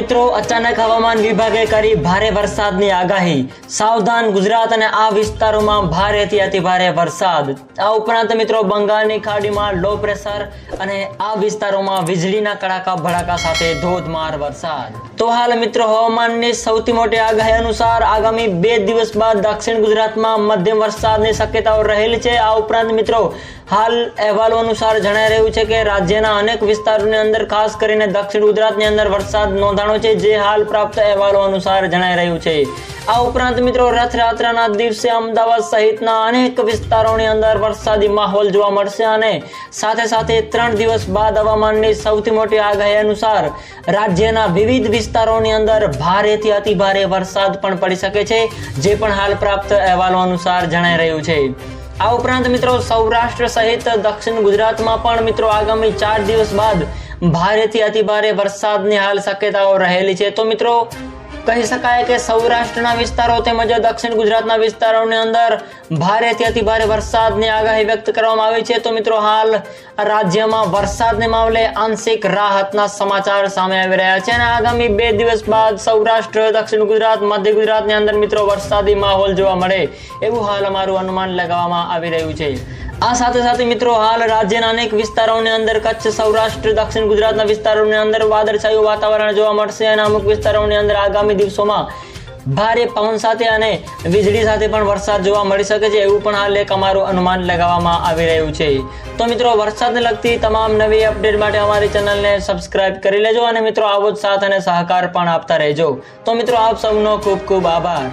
મિત્રો અચાનક હવામાન વિભાગે કરી ભારે વરસાદની આગાહી। સાવધાન ગુજરાત અને આ વિસ્તારોમાં ભારેથી અતિભારે વરસાદ। આ ઉપરાંત મિત્રો બંગાળની ખાડીમાં લો પ્રેશર અને આ વિસ્તારોમાં વીજળીના કડાકા ભડાકા સાથે ધોધમાર વરસાદ। તો હાલ મિત્રો હવામાનની સૌથી મોટી આગાહી અનુસાર આગામી 2 દિવસ બાદ દક્ષિણ ગુજરાતમાં મધ્યમ વરસાદની શક્યતાઓ રહેલી છે। આ ઉપરાંત મિત્રો હાલ અહેવાલો અનુસાર જણાઈ રહ્યું છે કે રાજ્યના અનેક વિસ્તારોની અંદર ખાસ કરીને દક્ષિણ ગુજરાતની અંદર વરસાદ નોંધાણો છે, જે હાલ પ્રાપ્ત અહેવાલો અનુસાર જણાઈ રહ્યું છે। આ ઉપરાંત મિત્રો રથયાત્રાના દિવસે અમદાવાદ સહિતના અનેક વિસ્તારોની અંદર વરસાદી માહોલ જોવા મળશે અને સાથે સાથે 3 દિવસ બાદ હવામાનની સૌથી મોટી આગાહી અનુસાર રાજ્યના વિવિધ વિસ્તારોની અંદર ભારેથી અતિભારે વરસાદ પણ પડી શકે છે, જે પણ હાલ પ્રાપ્ત અહેવાલો અનુસાર જણાઈ રહ્યું છે। આ ઉપરાંત મિત્રો સૌરાષ્ટ્ર સહિત દક્ષિણ ગુજરાતમાં પણ મિત્રો આગામી 4 દિવસ બાદ ભારેથી અતિભારે વરસાદની હાલ શક્યતાઓ રહેલી છે। તો મિત્રો કહી શકાય કે સૌરાષ્ટ્રના વિસ્તારો તેમજ દક્ષિણ ગુજરાતના વિસ્તારોની અંદર ભારેથી અતિભારે વરસાદની આગાહી વ્યક્ત કરવામાં આવી છે। તો મિત્રો હાલ રાજ્યમાં વરસાદને મામલે આંશિક રાહતના સમાચાર સામે આવી રહ્યા છે અને આગામી 2 દિવસ બાદ સૌરાષ્ટ્ર, દક્ષિણ ગુજરાત, મધ્ય ગુજરાતની અંદર મિત્રો વરસાદી માહોલ જોવા મળે એવું હાલ અમારું અનુમાન લગાવવામાં આવી રહ્યું છે। આ સાથે સાથે મિત્રો હાલ રાજ્યના અનેક વિસ્તારોની અંદર કચ્છ, સૌરાષ્ટ્ર, દક્ષિણ ગુજરાતના વિસ્તારોની અંદર વાદળછાયું વાતાવરણ જોવા મળશે અને અમુક વિસ્તારોની અંદર આગામી દિવસોમાં ભારે પવન સાથે અને વીજળી સાથે પણ વરસાદ જોવા મળી શકે છે એવું પણ હાલ એક અમારું અનુમાન લગાવવામાં આવી રહ્યું છે। તો મિત્રો વરસાદને લગતી તમામ નવી અપડેટ માટે અમારી ચેનલને સબસ્ક્રાઇબ કરી લેજો અને મિત્રો આવો જ સાથ અને સહકાર પણ આપતા રહેજો। તો મિત્રો આપ સૌનો ખૂબ ખૂબ આભાર।